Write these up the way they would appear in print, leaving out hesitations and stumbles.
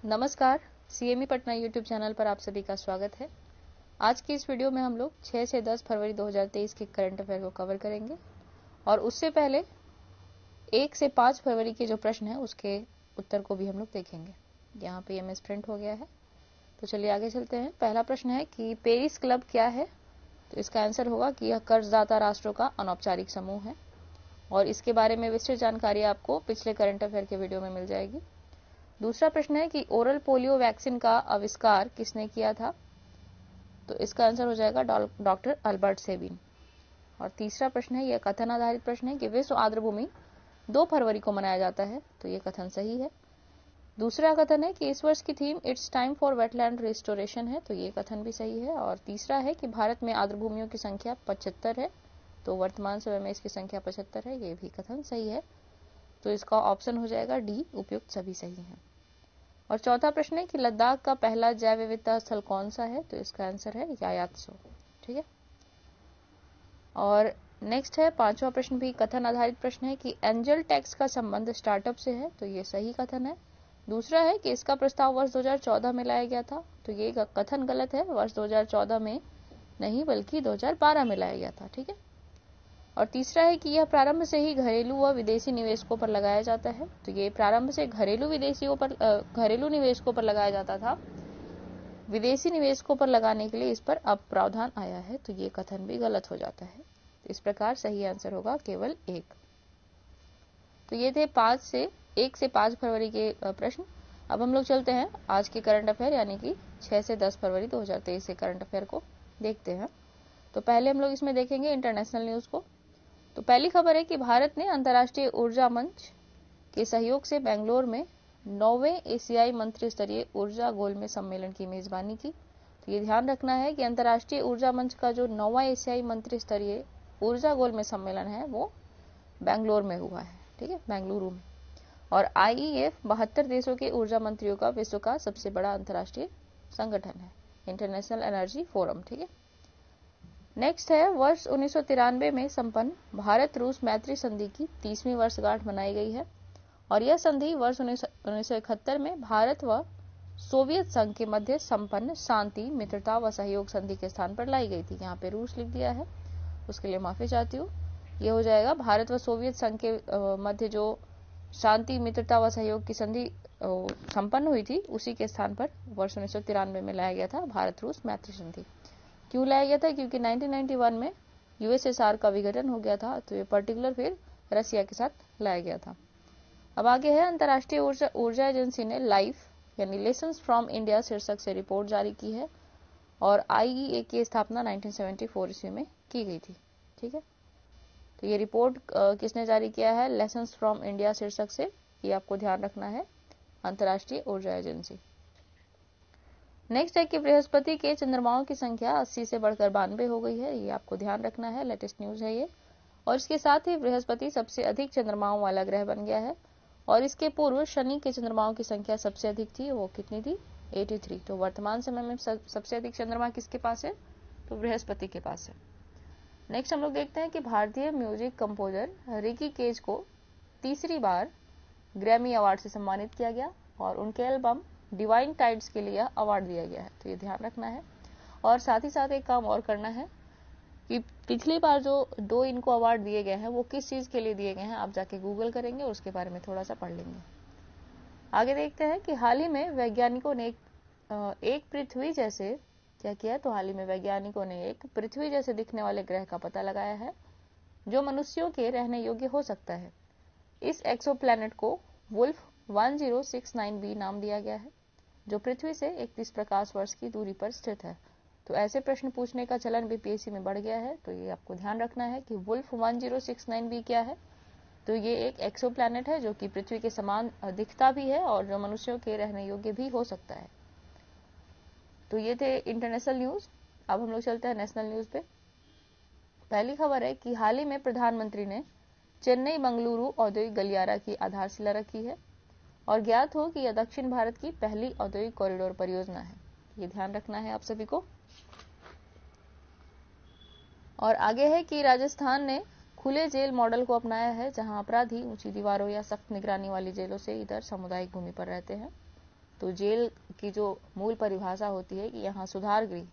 नमस्कार, CME Patna YouTube channel पर आप सभी का स्वागत है। आज की इस वीडियो में हम लोग 6 से 10 फरवरी 2023 के करंट अफेयर को कवर करेंगे और उससे पहले 1 से 5 फरवरी के जो प्रश्न है उसके उत्तर को भी हम लोग देखेंगे। यहाँ पे एमएस प्रिंट हो गया है, तो चलिए आगे चलते हैं। पहला प्रश्न है कि पेरिस क्लब क्या है? तो इसका आंसर होगा कि यह कर्जदाता राष्ट्रों का अनौपचारिक समूह है और इसके बारे में विस्तृत जानकारी आपको पिछले करंट अफेयर के वीडियो में मिल जाएगी। दूसरा प्रश्न है कि ओरल पोलियो वैक्सीन का आविष्कार किसने किया था? तो इसका आंसर हो जाएगा डॉक्टर अल्बर्ट सेबिन। और तीसरा प्रश्न है, यह कथन आधारित प्रश्न है कि विश्व आर्द्रभूमि 2 फरवरी को मनाया जाता है। तो ये कथन सही है। दूसरा कथन है कि इस वर्ष की theme it's time for wetland restoration है। तो ये कथन भी सही है। और तीसरा है कि भारत में आर्द्रभूमियों की संख्या 75 है। तो वर्तमान समय में इसकी संख्या 75 है। ये भी कथन सही है। तो इसका ऑप्शन हो जाएगा डी, उपयुक्त सभी सही हैं। और चौथा प्रश्न है कि लद्दाख का पहला जैव विविधता स्थल कौन सा है? तो इसका आंसर है यायात्सो। ठीक है। और नेक्स्ट है पांचवा प्रश्न भी कथन आधारित प्रश्न है कि एंजल टैक्स का संबंध स्टार्टअप से है। तो ये सही कथन है। दूसरा है कि इसका प्रस्ताव वर्ष 2014 में लाया गया था। तो ये कथन गलत है। वर्ष 2014 में नहीं बल्कि 2012 में लाया गया था। ठीक है। और तीसरा है कि यह प्रारंभ से ही घरेलू व विदेशी निवेशकों पर लगाया जाता है। तो ये प्रारंभ से घरेलू निवेशकों पर लगाया जाता था। विदेशी निवेशकों पर लगाने के लिए इस पर अब प्रावधान आया है। तो ये कथन भी गलत हो जाता है। इस प्रकार सही आंसर होगा केवल 1। तो ये थे 1 से 5 फरवरी के प्रश्न। अब हम लोग चलते हैं आज के करंट अफेयर यानी कि 6 से 10 फरवरी 2023 के करंट अफेयर को देखते हैं। तो पहले हम लोग इसमें देखेंगे इंटरनेशनल न्यूज को। तो पहली खबर है कि भारत ने अंतर्राष्ट्रीय ऊर्जा मंच के सहयोग से बेंगलोर में 9वें एशियाई मंत्री स्तरीय ऊर्जा गोलमेज सम्मेलन की मेजबानी की। तो ये ध्यान रखना है कि अंतर्राष्ट्रीय ऊर्जा मंच का जो 9वां एशियाई मंत्री स्तरीय ऊर्जा गोलमेज सम्मेलन है वो बेंगलोर में हुआ है। ठीक है, बेंगलुरु में। और IEF 72 देशों के ऊर्जा मंत्रियों का विश्व का सबसे बड़ा अंतर्राष्ट्रीय संगठन है, इंटरनेशनल एनर्जी फोरम। ठीक है। नेक्स्ट है वर्ष 1993 में संपन्न भारत रूस मैत्री संधि की 30वीं वर्षगांठ मनाई गई है और यह संधि वर्ष 1971 में भारत व सोवियत संघ के मध्य संपन्न शांति, मित्रता व सहयोग संधि के स्थान पर लाई गई थी। यहाँ पे रूस लिख दिया है, उसके लिए माफी चाहती हूँ। ये हो जाएगा भारत व सोवियत संघ के मध्य जो शांति, मित्रता व सहयोग की संधि संपन्न हुई थी उसी के स्थान पर वर्ष 1993 में लाया गया था भारत रूस मैत्री संधि। क्यों लाया गया था? क्योंकि 1991 में USSR का विघटन हो गया था। तो ये पर्टिकुलर फिर रसिया के साथ लाया गया था। अब आगे है अंतर्राष्ट्रीय ऊर्जा एजेंसी ने लाइफ यानी लेसन्स फ्रॉम इंडिया शीर्षक से रिपोर्ट जारी की है और IEA की स्थापना 1974 ईस्वी में की गई थी। ठीक है। तो ये रिपोर्ट किसने जारी किया है? लेसन्स फ्रॉम इंडिया शीर्षक से। ये आपको ध्यान रखना है, अंतर्राष्ट्रीय ऊर्जा एजेंसी। नेक्स्ट है कि बृहस्पति के चंद्रमाओं की संख्या 80 से बढ़कर 92 हो गई है। ये आपको ध्यान रखना है, लेटेस्ट न्यूज है ये। और इसके साथ ही बृहस्पति सबसे अधिक चंद्रमाओं वाला ग्रह बन गया है और इसके पूर्व शनि के चंद्रमाओं की संख्या सबसे अधिक थी। वो कितनी थी? 83। तो वर्तमान समय में सबसे अधिक चंद्रमा किसके पास है? तो बृहस्पति के पास है। नेक्स्ट हम लोग देखते हैं कि भारतीय म्यूजिक कंपोजर रिकी केज को तीसरी बार ग्रैमी अवार्ड से सम्मानित किया गया और उनके एल्बम डिवाइन टाइड्स के लिए अवार्ड दिया गया है। तो ये ध्यान रखना है। और साथ ही साथ एक काम और करना है कि पिछली बार जो 2 इनको अवार्ड दिए गए हैं वो किस चीज के लिए दिए गए हैं, आप जाके गूगल करेंगे और उसके बारे में थोड़ा सा पढ़ लेंगे। आगे देखते हैं कि हाल ही में वैज्ञानिकों ने एक पृथ्वी जैसे क्या किया? तो हाल ही में वैज्ञानिकों ने एक पृथ्वी जैसे दिखने वाले ग्रह का पता लगाया है जो मनुष्यों के रहने योग्य हो सकता है। इस एक्सोप्लैनेट को वुल्फ 1069b नाम दिया गया है जो पृथ्वी से 31 प्रकाश वर्ष की दूरी पर स्थित है। तो ऐसे प्रश्न पूछने का चलन भी PSC में बढ़ गया है। तो ये आपको ध्यान रखना है कि वुल्फ 1069b क्या है? तो ये एक एक्सोप्लैनेट है जो कि पृथ्वी के समान दिखता भी है और जो मनुष्यों के रहने योग्य भी हो सकता है। तो ये थे इंटरनेशनल न्यूज। अब हम लोग चलते हैं नेशनल न्यूज पे। पहली खबर है कि हाल ही में प्रधानमंत्री ने चेन्नई मंगलुरु औद्योगिक गलियारा की आधारशिला रखी है और ज्ञात हो कि यह दक्षिण भारत की पहली औद्योगिक कॉरिडोर परियोजना है। ये ध्यान रखना है आप सभी को। और आगे है कि राजस्थान ने खुले जेल मॉडल को अपनाया है जहां अपराधी ऊंची दीवारों या सख्त निगरानी वाली जेलों से इधर सामुदायिक भूमि पर रहते हैं। तो जेल की जो मूल परिभाषा होती है कि यहाँ सुधार गृह,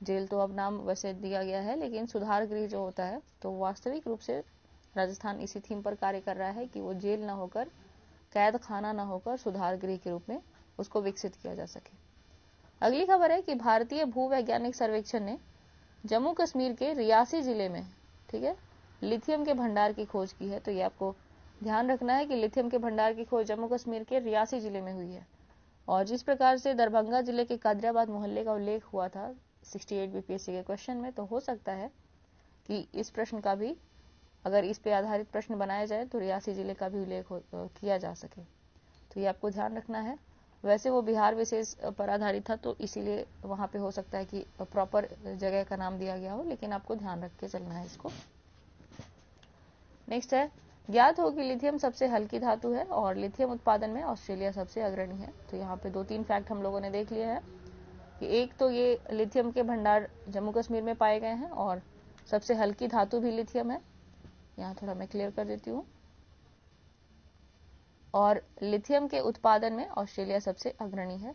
जेल तो अब नाम वैसे दिया गया है, लेकिन सुधार गृह जो होता है तो वास्तविक रूप से राजस्थान इसी थीम पर कार्य कर रहा है कि वो जेल ना होकर, कैद खाना ना होकर सुधार गृह के रूप में उसको विकसित किया जा सके। अगली खबर है कि भारतीय भूवैज्ञानिक सर्वेक्षण ने जम्मू कश्मीर के रियासी जिले में, ठीक है, लिथियम के भंडार की खोज की है। तो ये आपको ध्यान रखना है कि लिथियम के भंडार की खोज जम्मू कश्मीर के रियासी जिले में हुई है। और जिस प्रकार से दरभंगा जिले के कादराबाद मोहल्ले का उल्लेख हुआ था 68 बीपीएससी के क्वेश्चन में, तो हो सकता है कि इस प्रश्न का भी, अगर इस पे आधारित प्रश्न बनाया जाए तो रियासी जिले का भी उल्लेख किया जा सके। तो ये आपको ध्यान रखना है। वैसे वो बिहार विशेष पर आधारित था, तो इसीलिए वहां पे हो सकता है कि प्रॉपर जगह का नाम दिया गया हो, लेकिन आपको ध्यान रख के चलना है इसको। नेक्स्ट है, ज्ञात हो कि लिथियम सबसे हल्की धातु है और लिथियम उत्पादन में ऑस्ट्रेलिया सबसे अग्रणी है। तो यहाँ पे 2-3 फैक्ट हम लोगों ने देख लिए हैं कि एक तो ये लिथियम के भंडार जम्मू कश्मीर में पाए गए हैं और सबसे हल्की धातु भी लिथियम है। यहाँ थोड़ा मैं क्लियर कर देती हूँ। और लिथियम के उत्पादन में ऑस्ट्रेलिया सबसे अग्रणी है।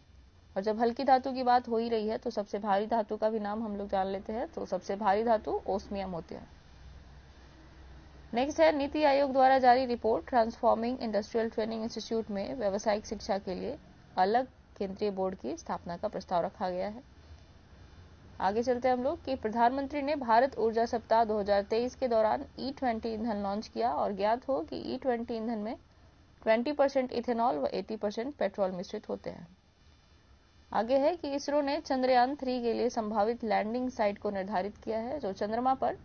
और जब हल्की धातु की बात हो ही रही है तो सबसे भारी धातु का भी नाम हम लोग जान लेते हैं। तो सबसे भारी धातु ओस्मियम होते हैं। नेक्स्ट है, नीति आयोग द्वारा जारी report transforming industrial training institute में व्यावसायिक शिक्षा के लिए अलग केंद्रीय बोर्ड की स्थापना का प्रस्ताव रखा गया है। आगे चलते हैं हम लोग कि प्रधानमंत्री ने भारत ऊर्जा सप्ताह 2023 के दौरान E20 ईंधन लॉन्च किया और ज्ञात हो कि E20 ईंधन में 20% इथेनॉल व 80% पेट्रोल मिश्रित होते हैं। आगे है कि इसरो ने चंद्रयान 3 के लिए संभावित लैंडिंग साइट को निर्धारित किया है, जो चंद्रमा पर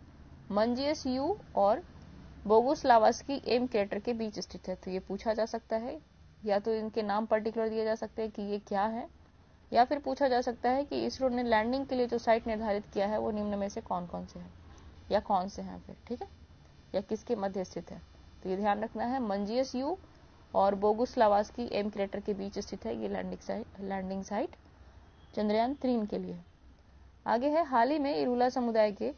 मंजियस यू और बोगुस्लावस्की एम क्रेटर के बीच स्थित है। तो ये पूछा जा सकता है, या तो इनके नाम पर्टिकुलर दिए जा सकते हैं कि ये क्या है, या फिर पूछा जा सकता है कि इसरो ने लैंडिंग के लिए जो साइट निर्धारित किया है वो निम्न में से कौन कौन से हैं, या कौन से हैं फिर, ठीक है, या किसके मध्य स्थित है। तो ये ध्यान रखना है, मंजियस यू और बोगुस्लावस्की एम क्रेटर के बीच स्थित है ये लैंडिंग साइट चंद्रयान 3 के लिए। आगे है, हाल ही में इरूला समुदाय के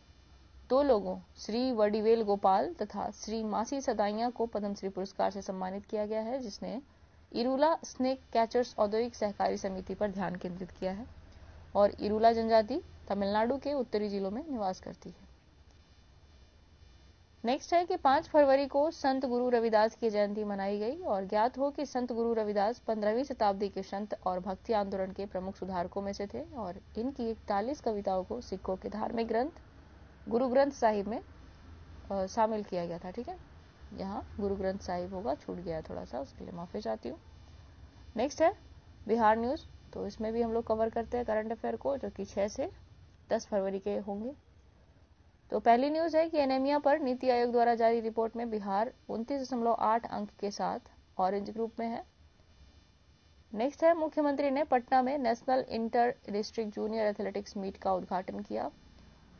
2 लोगों श्री वडिवेल गोपाल तथा श्री मासी सदाइया को पद्मश्री पुरस्कार से सम्मानित किया गया है, जिसने इरूला स्नेक कैचर्स औद्योगिक सहकारी समिति पर ध्यान केंद्रित किया है और इरूला जनजाति तमिलनाडु के उत्तरी जिलों में निवास करती है। नेक्स्ट है कि 5 फरवरी को संत गुरु रविदास की जयंती मनाई गई और ज्ञात हो कि संत गुरु रविदास 15वीं शताब्दी के संत और भक्ति आंदोलन के प्रमुख सुधारकों में से थे और इनकी 41 कविताओं को सिखों के धार्मिक ग्रंथ गुरु ग्रंथ साहिब में शामिल किया गया था। ठीक है, यहाँ गुरु ग्रंथ साहिब होगा, छूट गया थोड़ा सा, उसके लिए माफी चाहती हूँ। नेक्स्ट है बिहार न्यूज, तो इसमें भी हम लोग कवर करते हैं करंट अफेयर को, जो कि 6 से 10 फरवरी के होंगे। तो पहली न्यूज है कि एनीमिया पर नीति आयोग द्वारा जारी रिपोर्ट में बिहार 29.8 अंक के साथ ऑरेंज ग्रुप में है। नेक्स्ट है, मुख्यमंत्री ने पटना में national inter district junior athletics meet का उद्घाटन किया।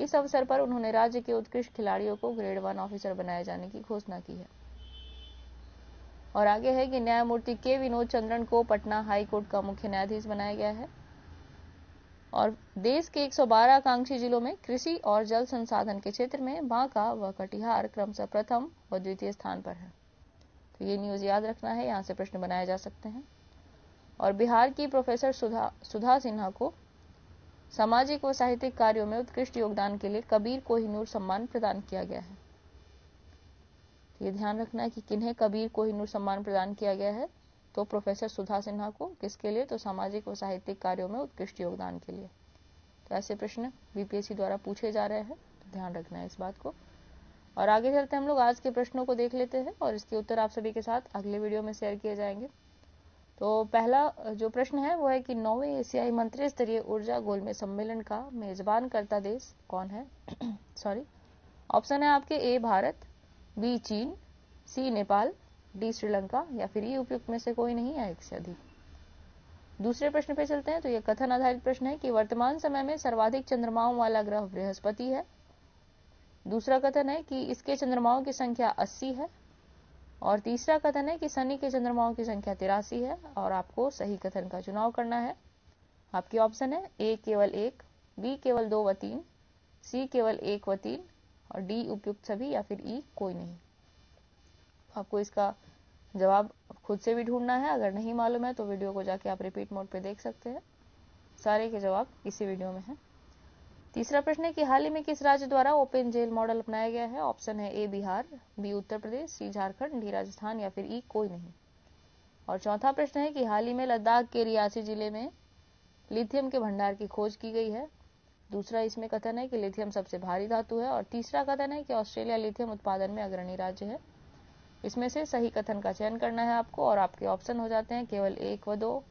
इस अवसर पर उन्होंने राज्य के उत्कृष्ट खिलाड़ियों को ग्रेड 1 ऑफिसर बनाए जाने की घोषणा की है। और आगे है कि न्यायमूर्ति के विनोद चंद्रन को पटना हाई कोर्ट का मुख्य न्यायाधीश बनाया गया है। और देश के 112 आकांक्षी जिलों में कृषि और जल संसाधन के क्षेत्र में बांका व कटिहार क्रमशः प्रथम व द्वितीय स्थान पर है। तो ये न्यूज याद रखना है, यहाँ से प्रश्न बनाए जा सकते हैं। और बिहार की प्रोफेसर सुधा सिन्हा को सामाजिक व साहित्यिक कार्यों में उत्कृष्ट योगदान के लिए कबीर कोहिनूर सम्मान प्रदान किया गया है। ये ध्यान रखना है कि किन्हें कबीर कोहिनूर सम्मान प्रदान किया गया है, तो प्रोफेसर सुधा सिन्हा को। किसके लिए? तो सामाजिक व साहित्यिक कार्यों में उत्कृष्ट योगदान के लिए। तो ऐसे प्रश्न बीपीएससी द्वारा पूछे जा रहे हैं, तो ध्यान रखना है इस बात को। और आगे चलते हम लोग आज के प्रश्नों को देख लेते हैं और इसके उत्तर आप सभी के साथ अगले वीडियो में शेयर किए जाएंगे। तो पहला जो प्रश्न है वो है कि 9वें एशियाई मंत्री स्तरीय ऊर्जा गोलमेज सम्मेलन का मेजबान करता देश कौन है? सॉरी, ऑप्शन है आपके ए भारत, बी चीन, सी नेपाल, डी श्रीलंका, या फिर ये उपयुक्त में से कोई नहीं या एक से अधिक। दूसरे प्रश्न पे चलते हैं। तो ये कथन आधारित प्रश्न है कि वर्तमान समय में सर्वाधिक चंद्रमाओं वाला ग्रह बृहस्पति है। दूसरा कथन है कि इसके चंद्रमाओं की संख्या 80 है। और तीसरा कथन है कि शनि के चंद्रमाओं की संख्या 83 है। और आपको सही कथन का चुनाव करना है। आपके ऑप्शन है ए केवल 1, बी केवल 2 व 3, सी केवल 1 व 3, और डी उपयुक्त सभी, या फिर ई कोई नहीं। आपको इसका जवाब खुद से भी ढूंढना है, अगर नहीं मालूम है तो वीडियो को जाके आप रिपीट मोड पे देख सकते हैं, सारे के जवाब इसी वीडियो में है। तीसरा प्रश्न है कि हाल ही में किस राज्य द्वारा ओपन जेल मॉडल अपनाया गया है? ऑप्शन है ए बिहार, बी उत्तर प्रदेश, सी झारखंड, डी राजस्थान या फिर ई कोई नहीं। और चौथा प्रश्न है कि हाल ही में लद्दाख के रियासी जिले में लिथियम के भंडार की खोज की गई है। दूसरा इसमें कथन है कि लिथियम सबसे भारी धातु है। और तीसरा कथन है कि ऑस्ट्रेलिया लिथियम उत्पादन में अग्रणी राज्य है। इसमें से सही कथन का चयन करना है आपको, और आपके ऑप्शन हो जाते हैं केवल 1 व 2,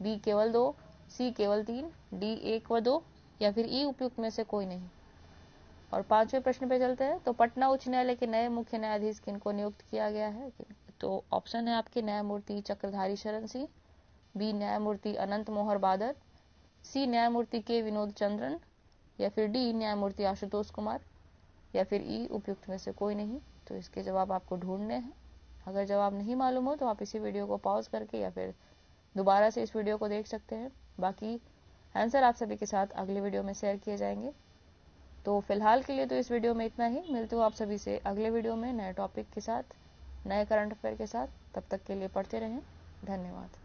बी केवल 2, सी केवल 3, डी 1 व 2 या फिर ई उपयुक्त में से कोई नहीं। और पांचवें प्रश्न पे चलते हैं। तो पटना उच्च न्यायालय के नए मुख्य न्यायाधीश किनको नियुक्त किया गया है? तो ऑप्शन है आपके न्यायमूर्ति चक्रधारी शरण सिंह, बी न्यायमूर्ति अनंत मोहर बादर, सी न्यायमूर्ति के विनोद चंद्रन या फिर डी न्यायमूर्ति आशुतोष कुमार या फिर ई उपयुक्त में से कोई नहीं। तो इसके जवाब आपको ढूंढने हैं। अगर जवाब नहीं मालूम हो तो आप इसी वीडियो को पॉज करके या फिर दोबारा से इस वीडियो को देख सकते हैं। बाकी आंसर आप सभी के साथ अगले वीडियो में शेयर किए जाएंगे। तो फिलहाल के लिए तो इस वीडियो में इतना ही। मिलते हो आप सभी से अगले वीडियो में नए टॉपिक के साथ, नए करंट अफेयर के साथ। तब तक के लिए पढ़ते रहें। धन्यवाद।